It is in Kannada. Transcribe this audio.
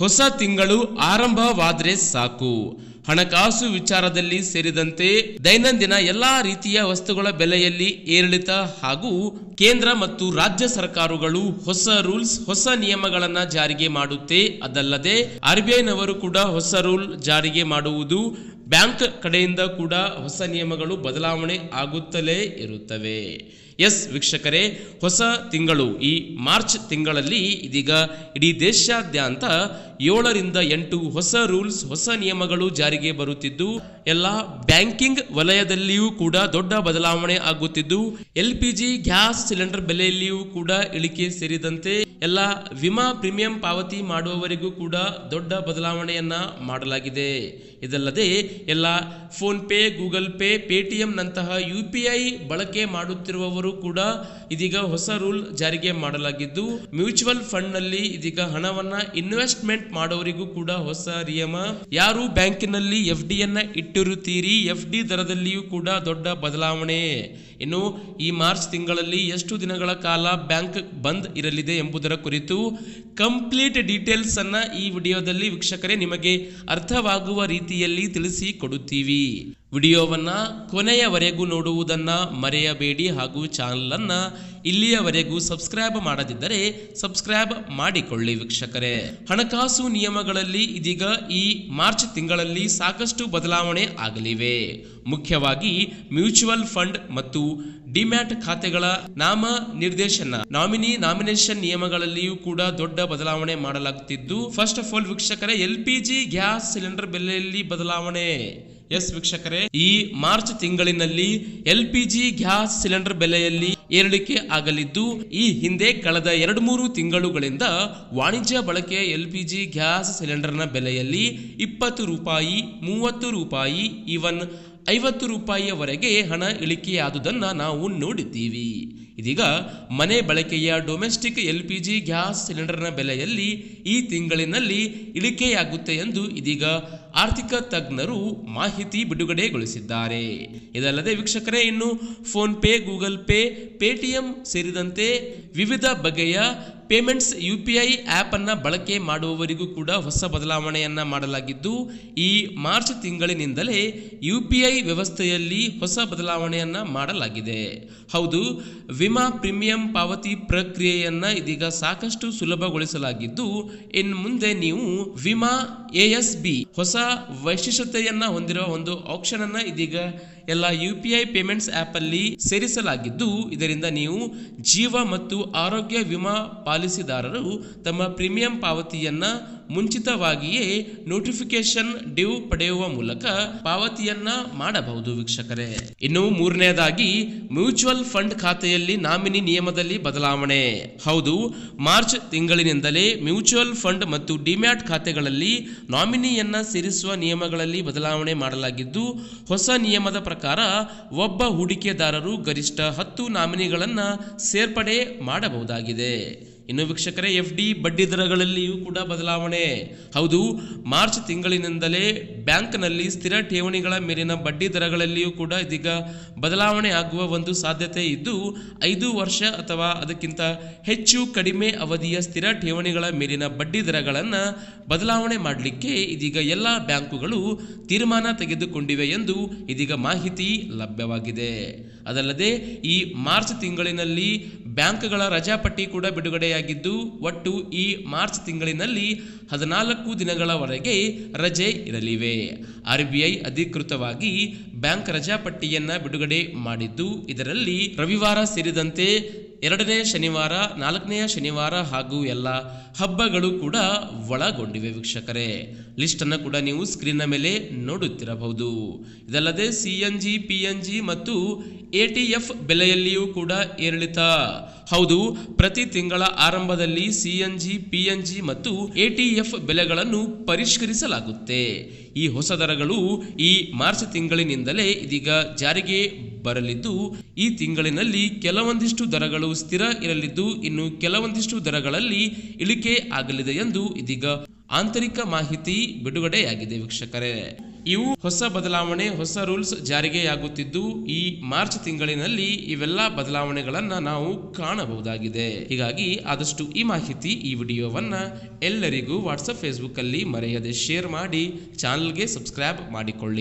ಹೊಸ ತಿಂಗಳು ಆರಂಭವಾದ್ರೆ ಸಾಕು. ಹಣಕಾಸು ವಿಚಾರದಲ್ಲಿ ಸೇರಿದಂತೆ ದೈನಂದಿನ ಎಲ್ಲಾ ರೀತಿಯ ವಸ್ತುಗಳ ಬೆಲೆಯಲ್ಲಿ ಏರಿಳಿತ ಹಾಗೂ ಕೇಂದ್ರ ಮತ್ತು ರಾಜ್ಯ ಸರ್ಕಾರಗಳು ಹೊಸ ರೂಲ್ಸ್, ಹೊಸ ನಿಯಮಗಳನ್ನ ಜಾರಿಗೆ ಮಾಡುತ್ತೆ. ಅದಲ್ಲದೆ RBIನವರು ಕೂಡ ಹೊಸ ರೂಲ್ ಜಾರಿಗೆ ಮಾಡುವುದು, ಬ್ಯಾಂಕ್ ಕಡೆಯಿಂದ ಕೂಡ ಹೊಸ ನಿಯಮಗಳು ಬದಲಾವಣೆ ಆಗುತ್ತಲೇ ಇರುತ್ತವೆ. ಎಸ್ ವೀಕ್ಷಕರೇ, ಹೊಸ ತಿಂಗಳು ಈ ಮಾರ್ಚ್ ತಿಂಗಳಲ್ಲಿ ಇದೀಗ ಇಡೀ ದೇಶಾದ್ಯಂತ 7 ರಿಂದ 8 ಹೊಸ ರೂಲ್ಸ್, ಹೊಸ ನಿಯಮಗಳು ಜಾರಿಗೆ ಬರುತ್ತಿದ್ದು, ಎಲ್ಲ ಬ್ಯಾಂಕಿಂಗ್ ವಲಯದಲ್ಲಿಯೂ ಕೂಡ ದೊಡ್ಡ ಬದಲಾವಣೆ ಆಗುತ್ತಿದ್ದು, LPG ಗ್ಯಾಸ್ ಸಿಲಿಂಡರ್ ಬೆಲೆಯಲ್ಲಿಯೂ ಕೂಡ ಇಳಿಕೆ ಸೇರಿದಂತೆ ಎಲ್ಲ ವಿಮಾ ಪ್ರೀಮಿಯಂ ಪಾವತಿ ಮಾಡುವವರಿಗೂ ಕೂಡ ದೊಡ್ಡ ಬದಲಾವಣೆಯನ್ನ ಮಾಡಲಾಗಿದೆ. ಇದಲ್ಲದೆ ಎಲ್ಲ phone pay, Google pay, Paytm ನಂತಹ UPI ಬಳಕೆ ಮಾಡುತ್ತಿರುವವರು ಕೂಡ ಇದೀಗ ಹೊಸ ರೂಲ್ ಜಾರಿಗೆ ಮಾಡಲಾಗಿದ್ದು, ಮ್ಯೂಚುವಲ್ ಫಂಡ್ ನಲ್ಲಿ ಇದೀಗ ಹಣವನ್ನ ಇನ್ವೆಸ್ಟ್ಮೆಂಟ್ ಮಾಡೋರಿಗೂ ಕೂಡ ಹೊಸ ನಿಯಮ. ಯಾರು ಬ್ಯಾಂಕಿನಲ್ಲಿ FD ಯನ್ನ ಇಟ್ಟಿರುತ್ತೀರಿ, FD ದರದಲ್ಲಿಯೂ ಕೂಡ ದೊಡ್ಡ ಬದಲಾವಣೆ. ಇನ್ನು ಈ ಮಾರ್ಚ್ ತಿಂಗಳಲ್ಲಿ ಎಷ್ಟು ದಿನಗಳ ಕಾಲ ಬ್ಯಾಂಕ್ ಬಂದ್ ಇರಲಿದೆ ಎಂಬುದರ ಕುರಿತು ಕಂಪ್ಲೀಟ್ ಡೀಟೇಲ್ಸ್ ಅನ್ನ ಈ ವಿಡಿಯೋದಲ್ಲಿ ವೀಕ್ಷಕರೇ ನಿಮಗೆ ಅರ್ಥವಾಗುವ ರೀತಿಯಲ್ಲಿ ತಿಳಿಸಿ ಕೊಡುತ್ತೀವಿ. ವಿಡಿಯೋವನ್ನ ಕೊನೆಯವರೆಗೂ ನೋಡುವುದನ್ನ ಮರೆಯಬೇಡಿ ಹಾಗೂ ಚಾನಲ್ ಅನ್ನ ಇಲ್ಲಿಯವರೆಗೂ ಸಬ್ಸ್ಕ್ರೈಬ್ ಮಾಡದಿದ್ದರೆ ಸಬ್ಸ್ಕ್ರೈಬ್ ಮಾಡಿಕೊಳ್ಳಿ ವೀಕ್ಷಕರೇ. ಹಣಕಾಸು ನಿಯಮಗಳಲ್ಲಿ ಇದೀಗ ಈ ಮಾರ್ಚ್ ತಿಂಗಳಲ್ಲಿ ಸಾಕಷ್ಟು ಬದಲಾವಣೆ ಆಗಲಿವೆ. ಮುಖ್ಯವಾಗಿ ಮ್ಯೂಚುವಲ್ ಫಂಡ್ ಮತ್ತು ಡಿಮ್ಯಾಟ್ ಖಾತೆಗಳ ನಾಮ ನಿರ್ದೇಶನ, ನಾಮಿನೇಷನ್ ನಿಯಮಗಳಲ್ಲಿಯೂ ಕೂಡ ದೊಡ್ಡ ಬದಲಾವಣೆ ಮಾಡಲಾಗುತ್ತಿದ್ದು, ಫಸ್ಟ್ ಆಫ್ ಆಲ್ ವೀಕ್ಷಕರೇ, LPG ಗ್ಯಾಸ್ ಸಿಲಿಂಡರ್ ಬೆಲೆಯಲ್ಲಿ ಬದಲಾವಣೆ. ಎಸ್ ವೀಕ್ಷಕರೇ, ಈ ಮಾರ್ಚ್ ತಿಂಗಳಿನಲ್ಲಿ LPG ಗ್ಯಾಸ್ ಸಿಲಿಂಡರ್ ಬೆಲೆಯಲ್ಲಿ ಏರಿಳಿಕೆ ಆಗಲಿದ್ದು, ಈ ಹಿಂದೆ ಕಳೆದ 2-3 ತಿಂಗಳುಗಳಿಂದ ವಾಣಿಜ್ಯ ಬಳಕೆಯ LPG ಗ್ಯಾಸ್ ಸಿಲಿಂಡರ್ನ ಬೆಲೆಯಲ್ಲಿ 20 ರೂಪಾಯಿ, 30 ರೂಪಾಯಿ, ಈವನ್ 50 ರೂಪಾಯಿಯವರೆಗೆ ಹಣ ಇಳಿಕೆಯಾದುದನ್ನು ನಾವು ನೋಡಿದ್ದೀವಿ. ಇದೀಗ ಮನೆ ಬಳಕೆಯ ಡೊಮೆಸ್ಟಿಕ್ LPG ಗ್ಯಾಸ್ ಸಿಲಿಂಡರ್ನ ಬೆಲೆಯಲ್ಲಿ ಈ ತಿಂಗಳಿನಲ್ಲಿ ಇಳಿಕೆಯಾಗುತ್ತೆ ಎಂದು ಇದೀಗ ಆರ್ಥಿಕ ತಜ್ಞರು ಮಾಹಿತಿ ಬಿಡುಗಡೆಗೊಳಿಸಿದ್ದಾರೆ. ಇದಲ್ಲದೆ ವೀಕ್ಷಕರೇ, ಇನ್ನು phone pay, Google pay, Paytm ಸೇರಿದಂತೆ ವಿವಿಧ ಬಗೆಯ ಪೇಮೆಂಟ್ಸ್ UPI ಆ್ಯಪ್ ಅನ್ನ ಬಳಕೆ ಮಾಡುವವರಿಗೂ ಕೂಡ ಹೊಸ ಬದಲಾವಣೆಯನ್ನ ಮಾಡಲಾಗಿದ್ದು, ಈ ಮಾರ್ಚ್ ತಿಂಗಳಿನಿಂದಲೇ UPI ವ್ಯವಸ್ಥೆಯಲ್ಲಿ ಹೊಸ ಬದಲಾವಣೆಯನ್ನ ಮಾಡಲಾಗಿದೆ. ಹೌದು, ವಿಮಾ ಪ್ರೀಮಿಯಂ ಪಾವತಿ ಪ್ರಕ್ರಿಯೆಯನ್ನ ಇದೀಗ ಸಾಕಷ್ಟು ಸುಲಭಗೊಳಿಸಲಾಗಿದ್ದು, ಇನ್ನು ಮುಂದೆ ನೀವು ವಿಮಾ ASB ಹೊಸ ವೈಶಿಷ್ಟ್ಯತೆಯನ್ನ ಹೊಂದಿರುವ ಒಂದು ಆಪ್ಷನ್ ಅನ್ನ ಇದೀಗ ಎಲ್ಲ UPI ಪೇಮೆಂಟ್ಸ್ ಆ್ಯಪ್ ಅಲ್ಲಿ ಸೇರಿಸಲಾಗಿದ್ದು, ಇದರಿಂದ ನೀವು ಜೀವ ಮತ್ತು ಆರೋಗ್ಯ ವಿಮಾ ಪಾಲಿಸಿದಾರರು ತಮ್ಮ ಪ್ರೀಮಿಯಂ ಪಾವತಿಯನ್ನ ಮುಂಚಿತವಾಗಿಯೇ ನೋಟಿಫಿಕೇಶನ್ ಡ್ಯೂ ಪಡೆಯುವ ಮೂಲಕ ಪಾವತಿಯನ್ನ ಮಾಡಬಹುದು ವೀಕ್ಷಕರೇ. ಇನ್ನು ಮೂರನೆಯದಾಗಿ, ಮ್ಯೂಚುವಲ್ ಫಂಡ್ ಖಾತೆಯಲ್ಲಿ ನಾಮಿನಿ ನಿಯಮದಲ್ಲಿ ಬದಲಾವಣೆ. ಹೌದು, ಮಾರ್ಚ್ ತಿಂಗಳಿನಿಂದಲೇ ಮ್ಯೂಚುವಲ್ ಫಂಡ್ ಮತ್ತು ಡಿಮ್ಯಾಟ್ ಖಾತೆಗಳಲ್ಲಿ ನಾಮಿನಿಯನ್ನ ಸೇರಿಸುವ ನಿಯಮಗಳಲ್ಲಿ ಬದಲಾವಣೆ ಮಾಡಲಾಗಿದ್ದು, ಹೊಸ ನಿಯಮದ ಪ್ರಕಾರ ಒಬ್ಬ ಹೂಡಿಕೆದಾರರು ಗರಿಷ್ಠ 10 ನಾಮಿನಿಗಳನ್ನ ಸೇರ್ಪಡೆ ಮಾಡಬಹುದಾಗಿದೆ. ಇನ್ನು ವೀಕ್ಷಕರೇ, FD ಬಡ್ಡಿ ದರಗಳಲ್ಲಿಯೂ ಕೂಡ ಬದಲಾವಣೆ. ಹೌದು, ಮಾರ್ಚ್ ತಿಂಗಳಿನಿಂದಲೇ ಬ್ಯಾಂಕ್ನಲ್ಲಿ ಸ್ಥಿರ ಠೇವಣಿಗಳ ಮೇಲಿನ ಬಡ್ಡಿ ದರಗಳಲ್ಲಿಯೂ ಕೂಡ ಇದೀಗ ಬದಲಾವಣೆ ಆಗುವ ಒಂದು ಸಾಧ್ಯತೆ ಇದ್ದು, 5 ವರ್ಷ ಅಥವಾ ಅದಕ್ಕಿಂತ ಹೆಚ್ಚು ಕಡಿಮೆ ಅವಧಿಯ ಸ್ಥಿರ ಠೇವಣಿಗಳ ಮೇಲಿನ ಬಡ್ಡಿ ದರಗಳನ್ನು ಬದಲಾವಣೆ ಮಾಡಲಿಕ್ಕೆ ಇದೀಗ ಎಲ್ಲ ಬ್ಯಾಂಕುಗಳು ತೀರ್ಮಾನ ತೆಗೆದುಕೊಂಡಿವೆ ಎಂದು ಇದೀಗ ಮಾಹಿತಿ ಲಭ್ಯವಾಗಿದೆ. ಅದಲ್ಲದೆ ಈ ಮಾರ್ಚ್ ತಿಂಗಳಿನಲ್ಲಿ ಬ್ಯಾಂಕ್ಗಳ ರಜಾಪಟ್ಟಿ ಕೂಡ ಬಿಡುಗಡೆಯಾಗಿದ್ದು, ಒಟ್ಟು ಈ ಮಾರ್ಚ್ ತಿಂಗಳಿನಲ್ಲಿ 14 ದಿನಗಳವರೆಗೆ ರಜೆ ಇರಲಿವೆ. RBI ಅಧಿಕೃತವಾಗಿ ಬ್ಯಾಂಕ್ ರಜಾಪಟ್ಟಿಯನ್ನ ಬಿಡುಗಡೆ ಮಾಡಿದ್ದು, ಇದರಲ್ಲಿ ರವಿವಾರ ಸೇರಿದಂತೆ 2ನೇ ಶನಿವಾರ, 4ನೇ ಶನಿವಾರ ಹಾಗೂ ಎಲ್ಲ ಹಬ್ಬಗಳು ಕೂಡ ಒಳಗೊಂಡಿವೆ ವೀಕ್ಷಕರೇ. ಲಿಸ್ಟ್ ಅನ್ನು ಕೂಡ ನೀವು ಸ್ಕ್ರೀನ್ ಮೇಲೆ ನೋಡುತ್ತಿರಬಹುದು. ಇದಲ್ಲದೆ CNG, PNG ಮತ್ತು ATF ಬೆಲೆಯಲ್ಲಿಯೂ ಕೂಡ ಏರಿಳಿತ. ಹೌದು, ಪ್ರತಿ ತಿಂಗಳ ಆರಂಭದಲ್ಲಿ CNG, PNG ಮತ್ತು ATF ಬೆಲೆಗಳನ್ನು ಪರಿಷ್ಕರಿಸಲಾಗುತ್ತೆ. ಈ ಹೊಸ ದರಗಳು ಈ ಮಾರ್ಚ್ ತಿಂಗಳಿನಿಂದಲೇ ಇದೀಗ ಜಾರಿಗೆ ಬರಲಿದ್ದು, ಈ ತಿಂಗಳಿನಲ್ಲಿ ಕೆಲವೊಂದಿಷ್ಟು ದರಗಳು ಸ್ಥಿರ ಇರಲಿದ್ದು, ಇನ್ನು ಕೆಲವೊಂದಿಷ್ಟು ದರಗಳಲ್ಲಿ ಇಳಿಕೆ ಆಗಲಿದೆ ಎಂದು ಇದೀಗ ಆಂತರಿಕ ಮಾಹಿತಿ ಬಿಡುಗಡೆಯಾಗಿದೆ ವೀಕ್ಷಕರೇ. ಇವು ಹೊಸ ಬದಲಾವಣೆ, ಹೊಸ ರೂಲ್ಸ್ ಜಾರಿಗೆಯಾಗುತ್ತಿದ್ದು ಈ ಮಾರ್ಚ್ ತಿಂಗಳಿನಲ್ಲಿ ಇವೆಲ್ಲ ಬದಲಾವಣೆಗಳನ್ನ ನಾವು ಕಾಣಬಹುದಾಗಿದೆ. ಹೀಗಾಗಿ ಆದಷ್ಟು ಈ ಮಾಹಿತಿ, ಈ ವಿಡಿಯೋವನ್ನ ಎಲ್ಲರಿಗೂ ವಾಟ್ಸಪ್, ಫೇಸ್ಬುಕ್ ಅಲ್ಲಿ ಮರೆಯದೆ ಶೇರ್ ಮಾಡಿ, ಚಾನಲ್ಗೆ ಸಬ್ಸ್ಕ್ರೈಬ್ ಮಾಡಿಕೊಳ್ಳಿ.